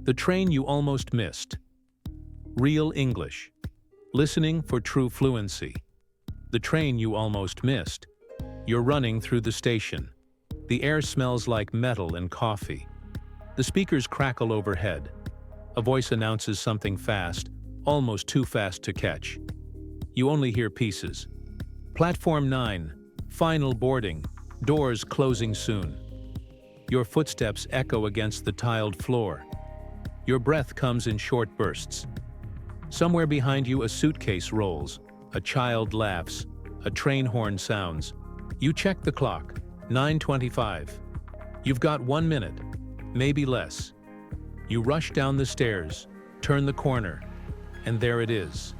The train you almost missed. Real English. Listening for true fluency. The train you almost missed. You're running through the station. The air smells like metal and coffee. The speakers crackle overhead. A voice announces something fast, almost too fast to catch. You only hear pieces. Platform 9. Final boarding. Doors closing soon. Your footsteps echo against the tiled floor. Your breath comes in short bursts. Somewhere behind you a suitcase rolls. A child laughs. A train horn sounds. You check the clock. 9:25. You've got 1 minute, maybe less. You rush down the stairs, turn the corner, and there it is.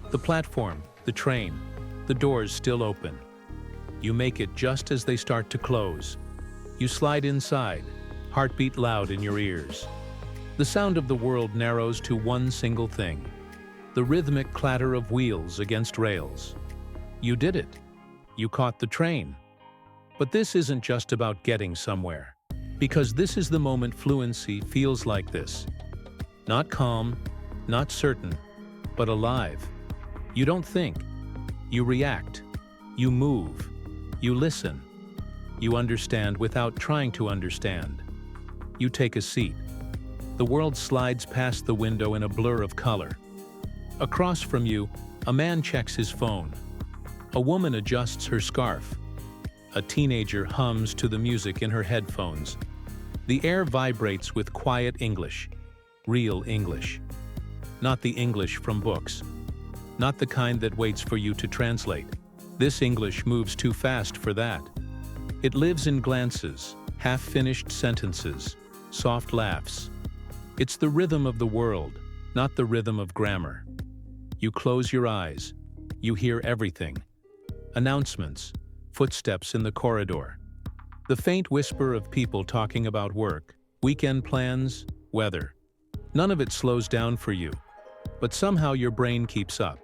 The platform, the train, the doors still open. You make it just as they start to close. You slide inside, heartbeat loud in your ears. The sound of the world narrows to one single thing: the rhythmic clatter of wheels against rails. You did it. You caught the train. But this isn't just about getting somewhere, because this is the moment fluency feels like this. Not calm, not certain, but alive. You don't think. You react. You move. You listen. You understand without trying to understand. You take a seat. The world slides past the window in a blur of color. Across from you, a man checks his phone. A woman adjusts her scarf. A teenager hums to the music in her headphones. The air vibrates with quiet English. Real English. Not the English from books. Not the kind that waits for you to translate. This English moves too fast for that. It lives in glances, half-finished sentences, soft laughs. It's the rhythm of the world, not the rhythm of grammar. You close your eyes. You hear everything. Announcements, footsteps in the corridor. The faint whisper of people talking about work, weekend plans, weather. None of it slows down for you, but somehow your brain keeps up.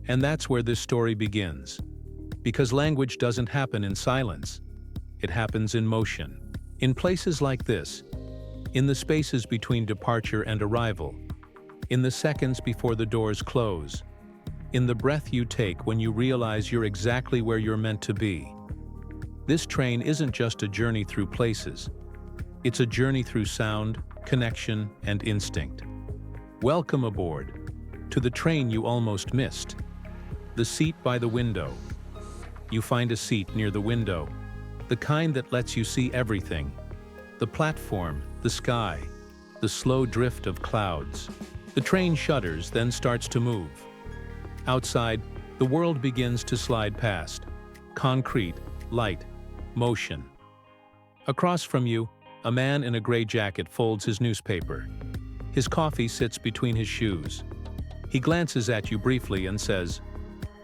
And that's where this story begins. Because language doesn't happen in silence. It happens in motion. In places like this. In the spaces between departure and arrival. In the seconds before the doors close. In the breath you take when you realize you're exactly where you're meant to be. This train isn't just a journey through places. It's a journey through sound, connection, and instinct. Welcome aboard. To the train you almost missed. The seat by the window. You find a seat near the window. The kind that lets you see everything. The platform, the sky, the slow drift of clouds. The train shudders, then starts to move. Outside, the world begins to slide past. Concrete, light, motion. Across from you, a man in a gray jacket folds his newspaper. His coffee sits between his shoes. He glances at you briefly and says,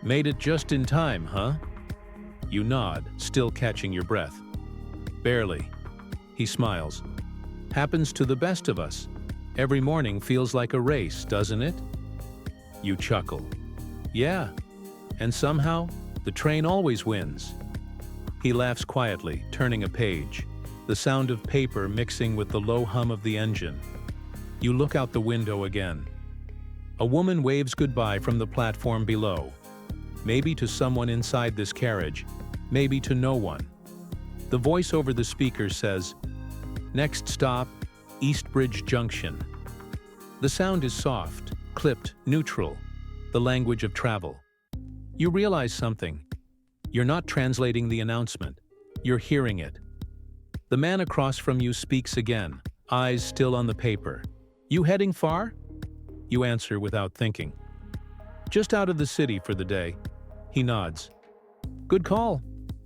"Made it just in time, huh?" You nod, still catching your breath. "Barely." He smiles. "Happens to the best of us. Every morning feels like a race, doesn't it?" You chuckle. "Yeah, and somehow, the train always wins." He laughs quietly, turning a page, the sound of paper mixing with the low hum of the engine. You look out the window again. A woman waves goodbye from the platform below. Maybe to someone inside this carriage, maybe to no one. The voice over the speaker says, "Next stop, Eastbridge Junction." The sound is soft, clipped, neutral, the language of travel. You realize something. You're not translating the announcement. You're hearing it. The man across from you speaks again, eyes still on the paper. "You heading far?" You answer without thinking. "Just out of the city for the day." He nods. "Good call.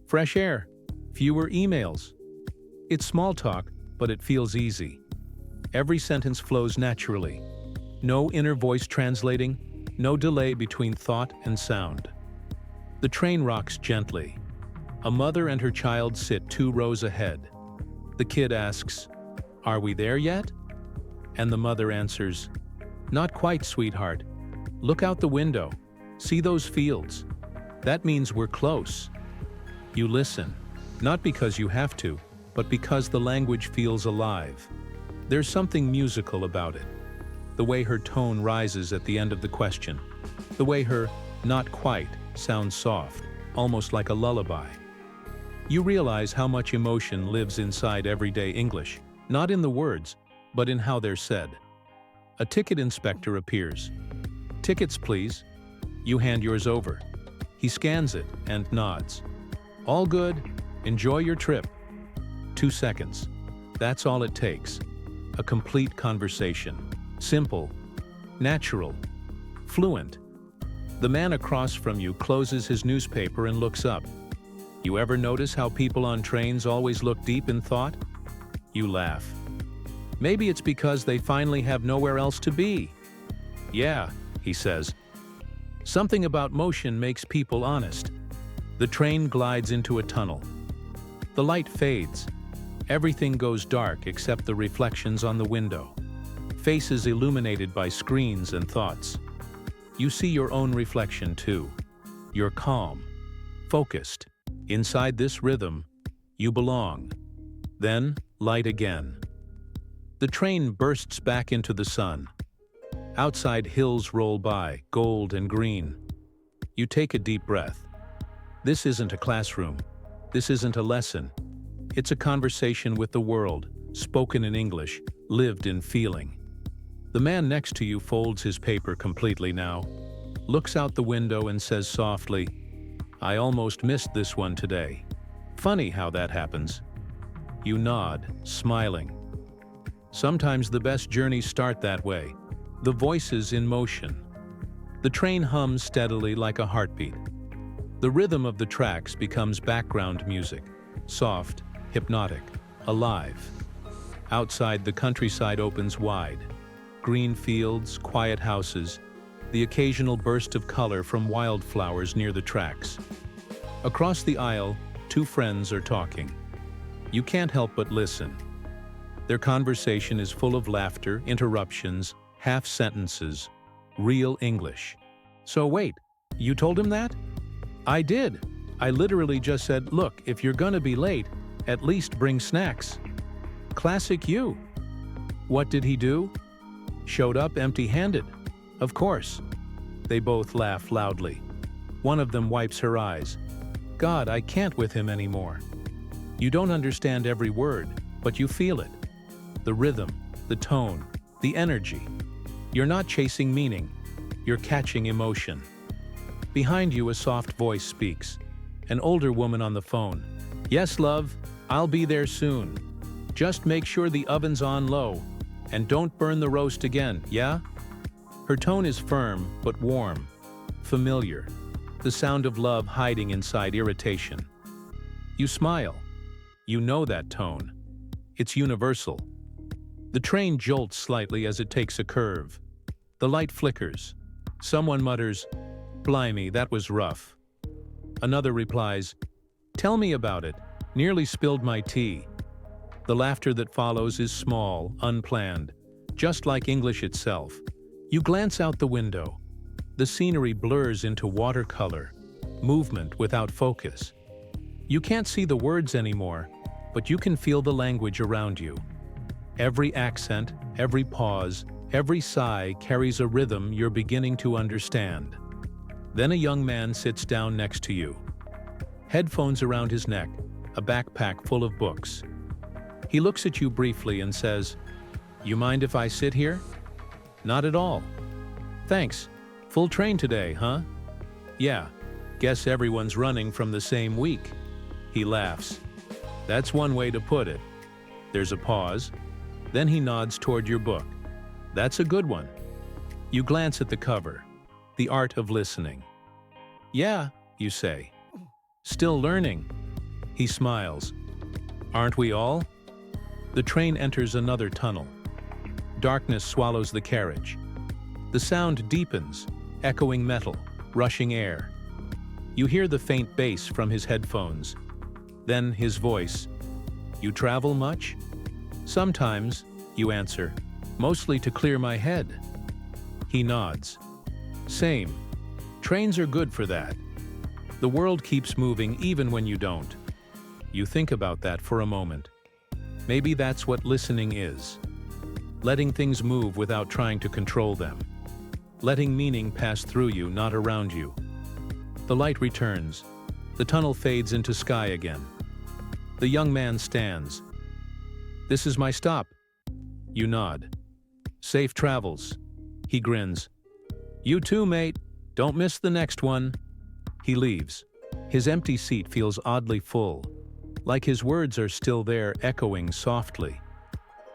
Fresh air. Fewer emails." It's small talk, but it feels easy. Every sentence flows naturally. No inner voice translating, no delay between thought and sound. The train rocks gently. A mother and her child sit 2 rows ahead. The kid asks, "Are we there yet?" And the mother answers, "Not quite, sweetheart. Look out the window. See those fields? That means we're close." You listen, not because you have to, but because the language feels alive. There's something musical about it. The way her tone rises at the end of the question. The way her "not quite" sounds soft, almost like a lullaby. You realize how much emotion lives inside everyday English, not in the words, but in how they're said. A ticket inspector appears. "Tickets, please." You hand yours over. He scans it and nods. "All good. Enjoy your trip." 2 seconds. That's all it takes. A complete conversation. Simple, natural, fluent. The man across from you closes his newspaper and looks up. You ever notice how people on trains always look deep in thought? You laugh. Maybe it's because they finally have nowhere else to be. "Yeah," he says. Something about motion makes people honest. The train glides into a tunnel. The light fades. Everything goes dark except the reflections on the window. Faces illuminated by screens and thoughts. You see your own reflection too. You're calm, focused. Inside this rhythm, you belong. Then, light again. The train bursts back into the sun. Outside, hills roll by, gold and green. You take a deep breath. This isn't a classroom. This isn't a lesson. It's a conversation with the world, spoken in English, lived in feeling. The man next to you folds his paper completely now, looks out the window and says softly, "I almost missed this one today." Funny how that happens. You nod, smiling. Sometimes the best journeys start that way. The voices in motion. The train hums steadily like a heartbeat. The rhythm of the tracks becomes background music, soft, hypnotic, alive. Outside, the countryside opens wide. Green fields, quiet houses, the occasional burst of color from wildflowers near the tracks. Across the aisle, 2 friends are talking. You can't help but listen. Their conversation is full of laughter, interruptions, half sentences, real English. "So wait, you told him that?" "I did. I literally just said, 'Look, if you're gonna be late, at least bring snacks.'" Classic you. What did he do? Showed up empty-handed. Of course. They both laugh loudly. One of them wipes her eyes. "God, I can't with him anymore." You don't understand every word, but you feel it. The rhythm, the tone, the energy. You're not chasing meaning. You're catching emotion. Behind you, a soft voice speaks. An older woman on the phone. "Yes, love, I'll be there soon. Just make sure the oven's on low. And don't burn the roast again, yeah?" Her tone is firm but warm, familiar. The sound of love hiding inside irritation. You smile. You know that tone. It's universal. The train jolts slightly as it takes a curve. The light flickers. Someone mutters, "Blimey, that was rough." Another replies, "Tell me about it. Nearly spilled my tea." The laughter that follows is small, unplanned, just like English itself. You glance out the window. The scenery blurs into watercolor, movement without focus. You can't see the words anymore, but you can feel the language around you. Every accent, every pause, every sigh carries a rhythm you're beginning to understand. Then a young man sits down next to you. Headphones around his neck, a backpack full of books. He looks at you briefly and says, "You mind if I sit here?" "Not at all." "Thanks. Full train today, huh?" "Yeah. Guess everyone's running from the same week." He laughs. "That's one way to put it." There's a pause. Then he nods toward your book. "That's a good one." You glance at the cover. The Art of Listening. "Yeah," you say. "Still learning." He smiles. "Aren't we all?" The train enters another tunnel. Darkness swallows the carriage. The sound deepens, echoing metal, rushing air. You hear the faint bass from his headphones. Then his voice. "You travel much?" "Sometimes," you answer, "mostly to clear my head." He nods. "Same. Trains are good for that. The world keeps moving even when you don't." You think about that for a moment. Maybe that's what listening is. letting things move without trying to control them. Letting meaning pass through you, not around you. The light returns. The tunnel fades into sky again. The young man stands. "This is my stop." You nod. "Safe travels." He grins. "You too, mate. Don't miss the next one." He leaves. His empty seat feels oddly full, like his words are still there, echoing softly.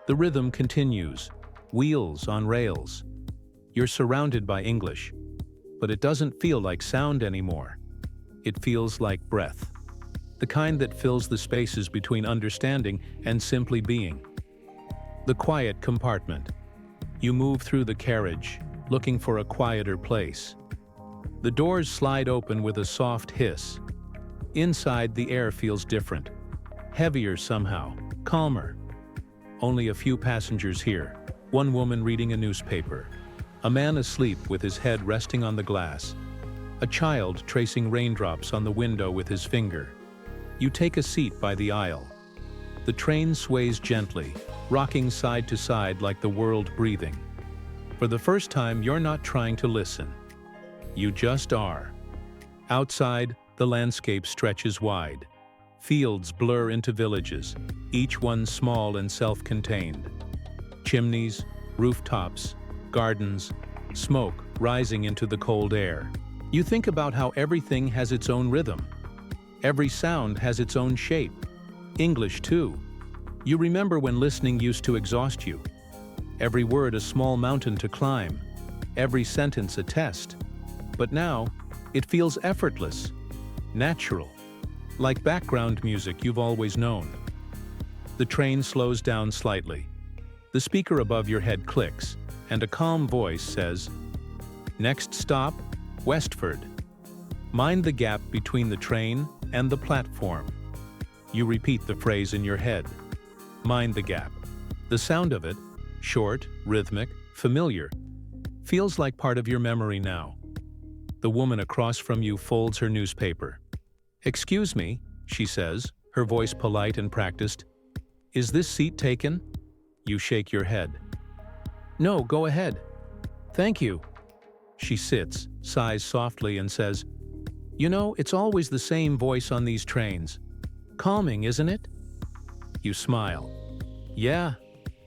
The rhythm continues, wheels on rails. You're surrounded by English, but it doesn't feel like sound anymore. It feels like breath, the kind that fills the spaces between understanding and simply being. The quiet compartment. You move through the carriage, looking for a quieter place. The doors slide open with a soft hiss. Inside, the air feels different, heavier somehow, calmer. Only a few passengers here, one woman reading a newspaper, a man asleep with his head resting on the glass, a child tracing raindrops on the window with his finger. You take a seat by the aisle. The train sways gently, rocking side to side like the world breathing. For the first time, you're not trying to listen. You just are. Outside, the landscape stretches wide. Fields blur into villages, each one small and self-contained. Chimneys, rooftops, gardens, smoke rising into the cold air. You think about how everything has its own rhythm. Every sound has its own shape. English, too. You remember when listening used to exhaust you. Every word a small mountain to climb. Every sentence a test. But now, it feels effortless, natural, like background music you've always known. The train slows down slightly. The speaker above your head clicks, and a calm voice says, "Next stop, Westford." Mind the gap between the train and the platform. You repeat the phrase in your head. Mind the gap. The sound of it, short, rhythmic, familiar, feels like part of your memory now. The woman across from you folds her newspaper. "Excuse me," she says, her voice polite and practiced. "Is this seat taken?" You shake your head. "No, go ahead." "Thank you." She sits, sighs softly and says, "You know, it's always the same voice on these trains. Calming, isn't it?" You smile. "Yeah,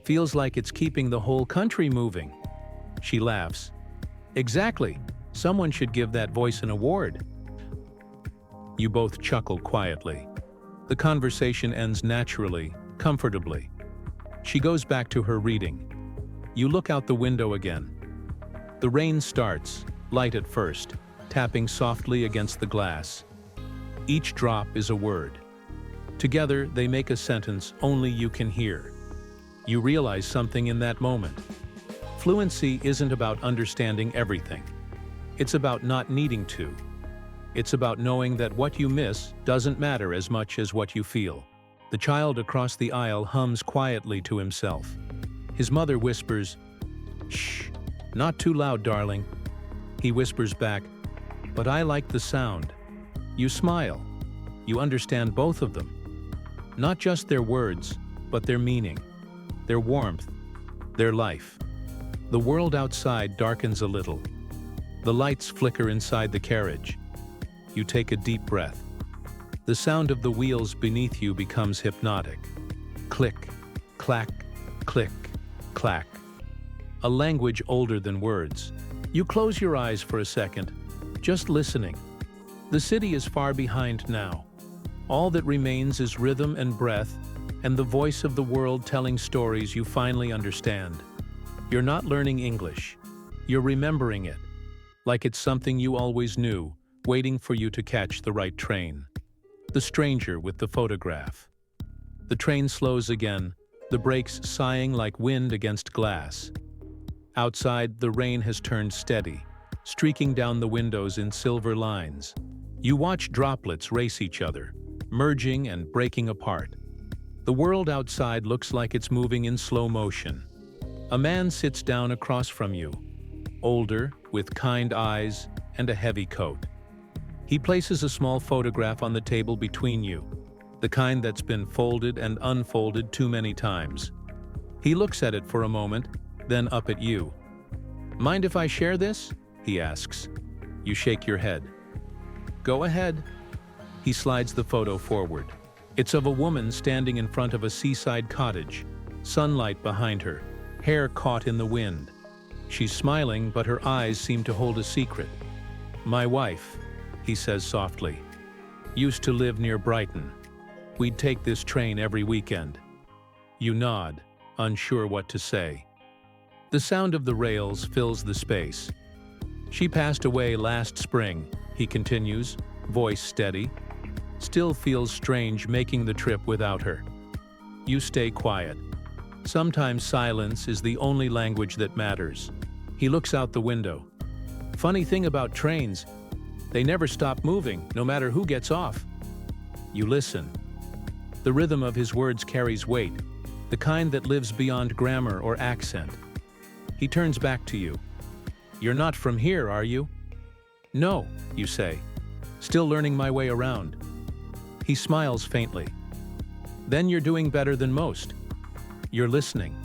feels like it's keeping the whole country moving." She laughs. "Exactly. Someone should give that voice an award." You both chuckle quietly. The conversation ends naturally, comfortably. She goes back to her reading. You look out the window again. The rain starts, light at first, tapping softly against the glass. Each drop is a word. Together, they make a sentence only you can hear. You realize something in that moment. Fluency isn't about understanding everything. It's about not needing to. It's about knowing that what you miss doesn't matter as much as what you feel. The child across the aisle hums quietly to himself. His mother whispers, "Shh, not too loud, darling." He whispers back, "But I like the sound." You smile. You understand both of them. Not just their words, but their meaning, their warmth, their life. The world outside darkens a little. The lights flicker inside the carriage. You take a deep breath. The sound of the wheels beneath you becomes hypnotic. Click, clack, click, clack. A language older than words. You close your eyes for a second, just listening. The city is far behind now. All that remains is rhythm and breath, and the voice of the world telling stories you finally understand. You're not learning English. You're remembering it, like it's something you always knew, waiting for you to catch the right train. The stranger with the photograph. The train slows again, the brakes sighing like wind against glass. Outside, the rain has turned steady, streaking down the windows in silver lines. You watch droplets race each other, merging and breaking apart. The world outside looks like it's moving in slow motion. A man sits down across from you, older, with kind eyes and a heavy coat. He places a small photograph on the table between you, the kind that's been folded and unfolded too many times. He looks at it for a moment, then up at you. "Mind if I share this?" he asks. You shake your head. "Go ahead." He slides the photo forward. It's of a woman standing in front of a seaside cottage, sunlight behind her, hair caught in the wind. She's smiling, but her eyes seem to hold a secret. "My wife," he says softly, "used to live near Brighton. We'd take this train every weekend." You nod, unsure what to say. The sound of the rails fills the space. "She passed away last spring," he continues, voice steady. "Still feels strange making the trip without her." You stay quiet. Sometimes silence is the only language that matters. He looks out the window. "Funny thing about trains, they never stop moving, no matter who gets off." You listen. The rhythm of his words carries weight, the kind that lives beyond grammar or accent. He turns back to you. "You're not from here, are you?" "No," you say. "Still learning my way around." He smiles faintly. "Then you're doing better than most. You're listening."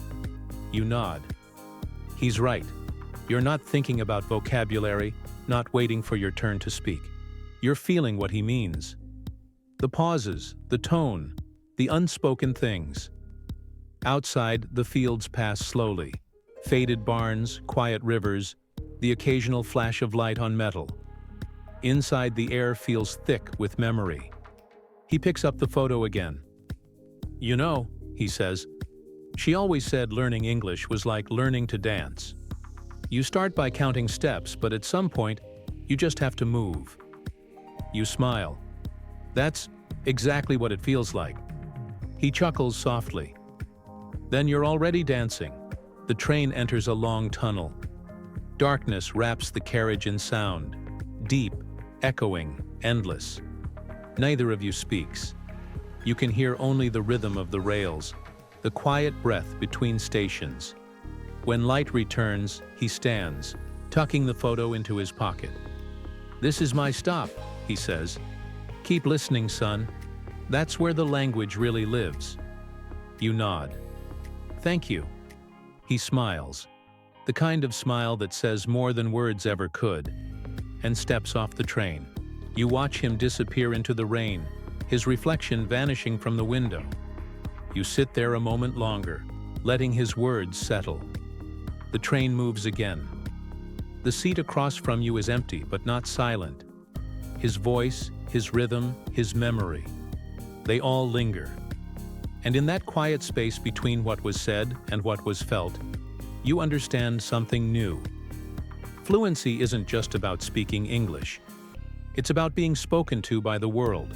You nod. He's right. You're not thinking about vocabulary, not waiting for your turn to speak. You're feeling what he means. The pauses, the tone, the unspoken things. Outside, the fields pass slowly. Faded barns, quiet rivers, the occasional flash of light on metal. Inside, the air feels thick with memory. He picks up the photo again. "You know," he says, "she always said learning English was like learning to dance. You start by counting steps, but at some point, you just have to move." You smile. "That's exactly what it feels like." He chuckles softly. Then you're already dancing. The train enters a long tunnel. Darkness wraps the carriage in sound, deep, echoing, endless. Neither of you speaks. You can hear only the rhythm of the rails, the quiet breath between stations. When light returns, he stands, tucking the photo into his pocket. "This is my stop," he says. "Keep listening, son. That's where the language really lives." You nod. "Thank you." He smiles, the kind of smile that says more than words ever could, and steps off the train. You watch him disappear into the rain, his reflection vanishing from the window. You sit there a moment longer, letting his words settle. The train moves again. The seat across from you is empty but not silent. His voice, his rhythm, his memory. They all linger. And in that quiet space between what was said and what was felt, you understand something new. Fluency isn't just about speaking English. It's about being spoken to by the world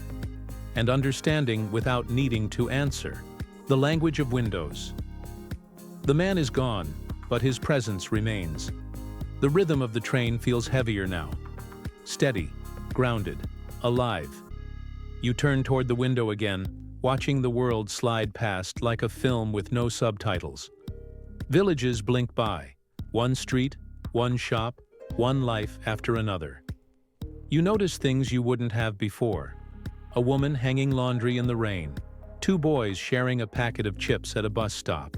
and understanding without needing to answer. The language of windows. The man is gone, but his presence remains. The rhythm of the train feels heavier now. Steady, grounded, alive. You turn toward the window again, watching the world slide past like a film with no subtitles. Villages blink by. One street, one shop, one life after another. You notice things you wouldn't have before. A woman hanging laundry in the rain. Two boys sharing a packet of chips at a bus stop.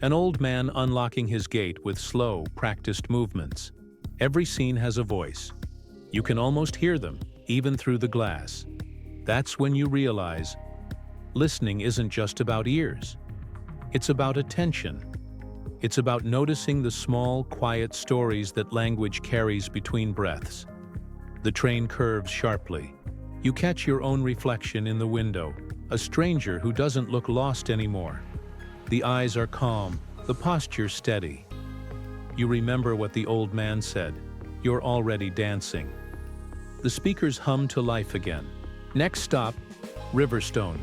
An old man unlocking his gate with slow, practiced movements. Every scene has a voice. You can almost hear them, even through the glass. That's when you realize, listening isn't just about ears. It's about attention. It's about noticing the small, quiet stories that language carries between breaths. The train curves sharply. You catch your own reflection in the window, a stranger who doesn't look lost anymore. The eyes are calm, the posture steady. You remember what the old man said, "You're already dancing." The speakers hum to life again. Next stop, Riverstone.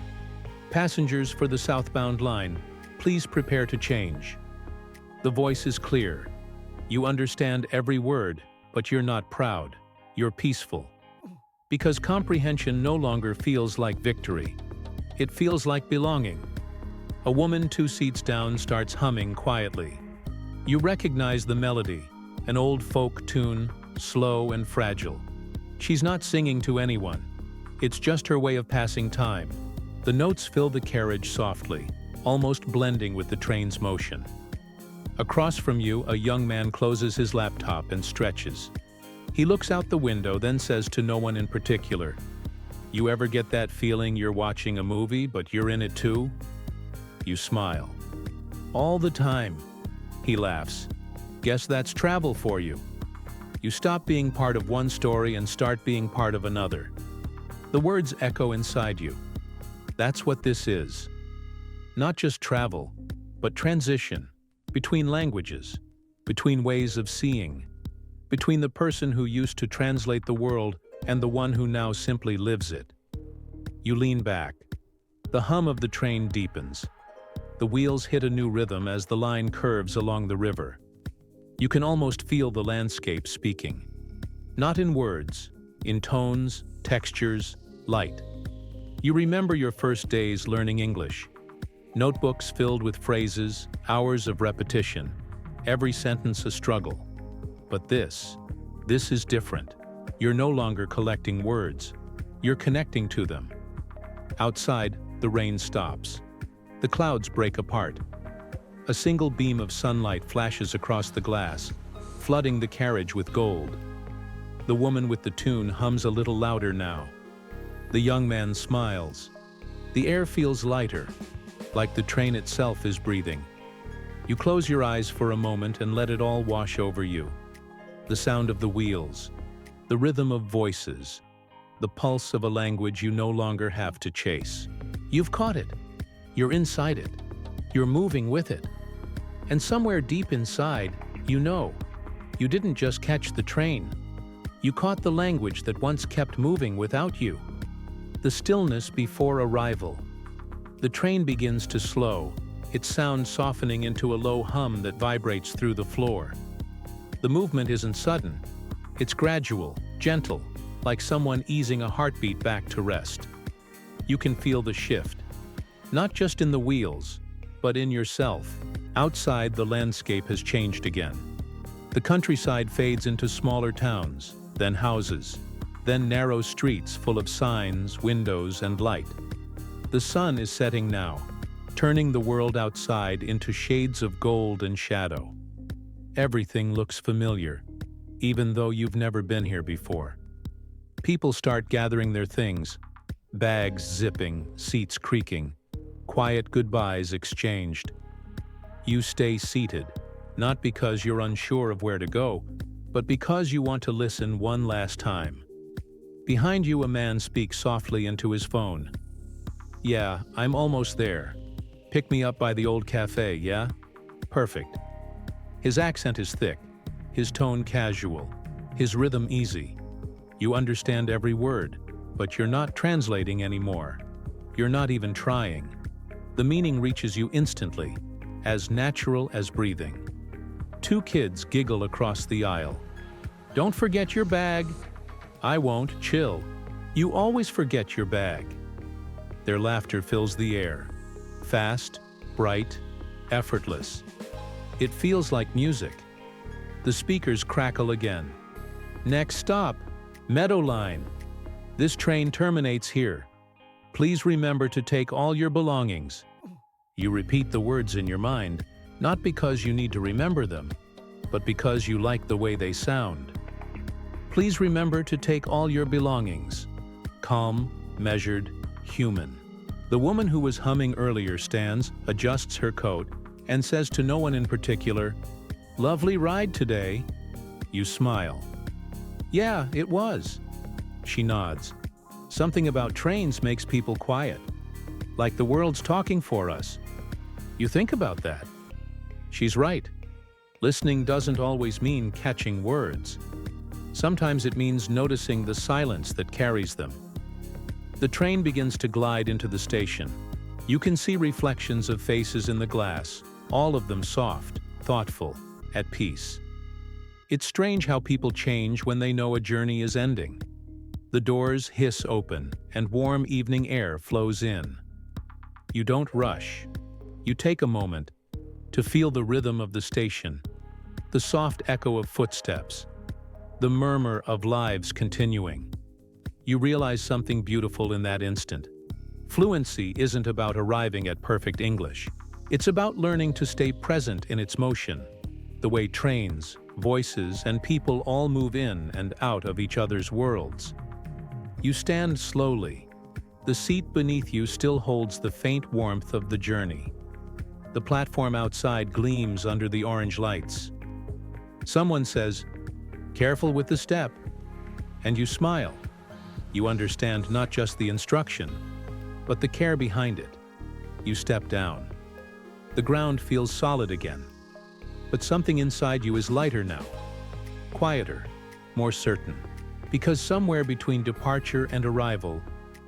Passengers for the southbound line, please prepare to change. The voice is clear. You understand every word, but you're not proud. You're peaceful. Because comprehension no longer feels like victory. It feels like belonging. A woman 2 seats down starts humming quietly. You recognize the melody, an old folk tune, slow and fragile. She's not singing to anyone. It's just her way of passing time. The notes fill the carriage softly, almost blending with the train's motion. Across from you, a young man closes his laptop and stretches. He looks out the window, then says to no one in particular, "You ever get that feeling you're watching a movie, but you're in it too?" You smile. "All the time." He laughs. "Guess that's travel for you." You stop being part of one story and start being part of another. The words echo inside you. That's what this is. Not just travel, but transition. Between languages, between ways of seeing, between the person who used to translate the world and the one who now simply lives it. You lean back. The hum of the train deepens. The wheels hit a new rhythm as the line curves along the river. You can almost feel the landscape speaking. Not in words, in tones, textures, light. You remember your first days learning English. Notebooks filled with phrases, hours of repetition, every sentence a struggle. But this is different. You're no longer collecting words. You're connecting to them. Outside, the rain stops. The clouds break apart. A single beam of sunlight flashes across the glass, flooding the carriage with gold. The woman with the tune hums a little louder now. The young man smiles. The air feels lighter, like the train itself is breathing. You close your eyes for a moment and let it all wash over you. The sound of the wheels, the rhythm of voices, the pulse of a language you no longer have to chase. You've caught it. You're inside it. You're moving with it. And somewhere deep inside, you know, you didn't just catch the train. You caught the language that once kept moving without you. The stillness before arrival. The train begins to slow, its sound softening into a low hum that vibrates through the floor. The movement isn't sudden. It's gradual, gentle, like someone easing a heartbeat back to rest. You can feel the shift, not just in the wheels, but in yourself. Outside, the landscape has changed again. The countryside fades into smaller towns, then houses, then narrow streets full of signs, windows, and light. The sun is setting now, turning the world outside into shades of gold and shadow. Everything looks familiar, even though you've never been here before. People start gathering their things, bags zipping, seats creaking, quiet goodbyes exchanged. You stay seated, not because you're unsure of where to go, but because you want to listen one last time. Behind you, a man speaks softly into his phone. "Yeah, I'm almost there. Pick me up by the old cafe, yeah? Perfect." His accent is thick, his tone casual, his rhythm easy. You understand every word, but you're not translating anymore. You're not even trying. The meaning reaches you instantly, as natural as breathing. Two kids giggle across the aisle. "Don't forget your bag." "I won't, chill. You always forget your bag." Their laughter fills the air. Fast, bright, effortless. It feels like music. The speakers crackle again. "Next stop, Meadow Line. This train terminates here. Please remember to take all your belongings." You repeat the words in your mind, not because you need to remember them, but because you like the way they sound. Please remember to take all your belongings. Calm, measured, human. The woman who was humming earlier stands, adjusts her coat, and says to no one in particular, "Lovely ride today." You smile. "Yeah, it was." She nods. "Something about trains makes people quiet. Like the world's talking for us." You think about that. She's right. Listening doesn't always mean catching words. Sometimes it means noticing the silence that carries them. The train begins to glide into the station. You can see reflections of faces in the glass, all of them soft, thoughtful, at peace. It's strange how people change when they know a journey is ending. The doors hiss open, and warm evening air flows in. You don't rush. You take a moment to feel the rhythm of the station, the soft echo of footsteps, the murmur of lives continuing. You realize something beautiful in that instant. Fluency isn't about arriving at perfect English. It's about learning to stay present in its motion, the way trains, voices, and people all move in and out of each other's worlds. You stand slowly. The seat beneath you still holds the faint warmth of the journey. The platform outside gleams under the orange lights. Someone says, "Careful with the step," and you smile. You understand not just the instruction, but the care behind it. You step down. The ground feels solid again, but something inside you is lighter now, quieter, more certain, because somewhere between departure and arrival,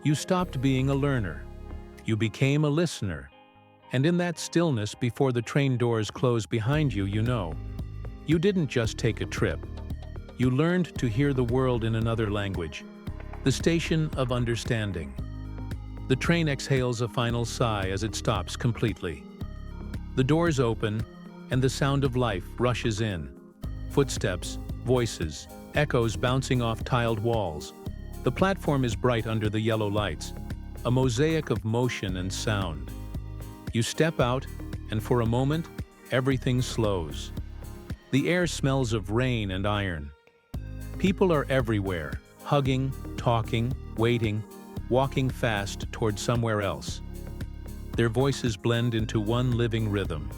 you stopped being a learner. You became a listener, and in that stillness before the train doors close behind you, you know, you didn't just take a trip. You learned to hear the world in another language, the station of understanding. The train exhales a final sigh as it stops completely. The doors open, and the sound of life rushes in. Footsteps, voices, echoes bouncing off tiled walls. The platform is bright under the yellow lights, a mosaic of motion and sound. You step out, and for a moment, everything slows. The air smells of rain and iron. People are everywhere, hugging, talking, waiting, walking fast toward somewhere else. Their voices blend into one living rhythm.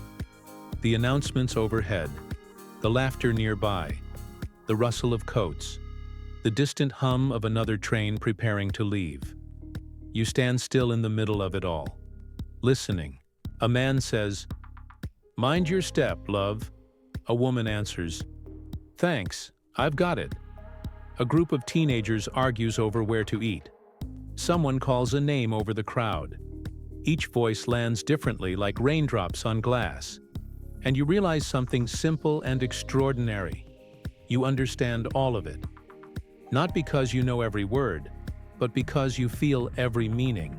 The announcements overhead, the laughter nearby, the rustle of coats, the distant hum of another train preparing to leave. You stand still in the middle of it all, listening. A man says, "Mind your step, love." A woman answers, "Thanks, I've got it." A group of teenagers argues over where to eat. Someone calls a name over the crowd. Each voice lands differently, like raindrops on glass. And you realize something simple and extraordinary. You understand all of it. Not because you know every word, but because you feel every meaning.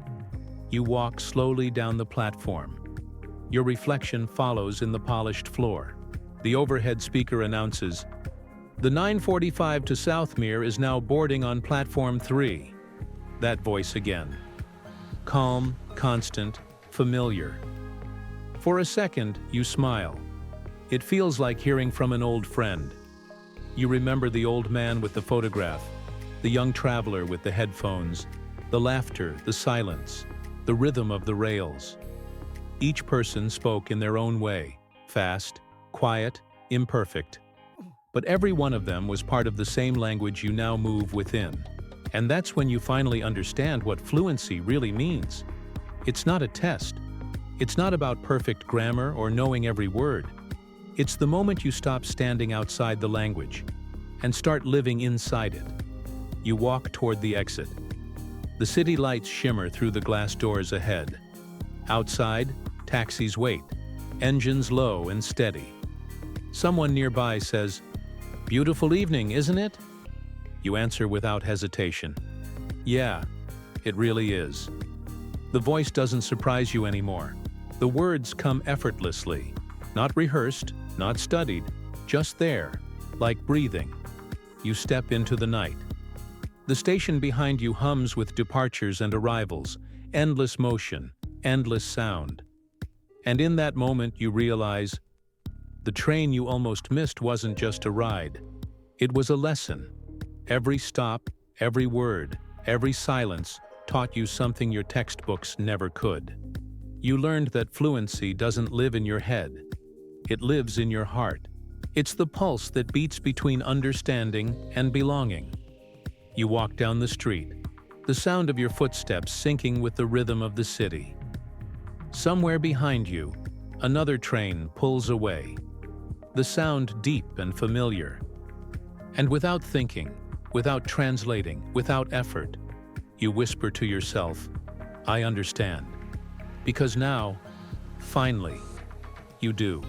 You walk slowly down the platform. Your reflection follows in the polished floor. The overhead speaker announces, "The 9:45 to Southmere is now boarding on platform 3. That voice again. Calm, constant, familiar. For a second, you smile. It feels like hearing from an old friend. You remember the old man with the photograph, the young traveler with the headphones, the laughter, the silence, the rhythm of the rails. Each person spoke in their own way, fast, quiet, imperfect. But every one of them was part of the same language you now move within. And that's when you finally understand what fluency really means. It's not a test. It's not about perfect grammar or knowing every word. It's the moment you stop standing outside the language and start living inside it. You walk toward the exit. The city lights shimmer through the glass doors ahead. Outside, taxis wait, engines low and steady. Someone nearby says, "Beautiful evening, isn't it?" You answer without hesitation. "Yeah, it really is." The voice doesn't surprise you anymore. The words come effortlessly, not rehearsed, not studied, just there, like breathing. You step into the night. The station behind you hums with departures and arrivals, endless motion, endless sound. And in that moment you realize, the train you almost missed wasn't just a ride. It was a lesson. Every stop, every word, every silence taught you something your textbooks never could. You learned that fluency doesn't live in your head. It lives in your heart. It's the pulse that beats between understanding and belonging. You walk down the street, the sound of your footsteps syncing with the rhythm of the city. Somewhere behind you, another train pulls away. The sound deep and familiar. And without thinking, without translating, without effort, you whisper to yourself, "I understand." Because now, finally, you do.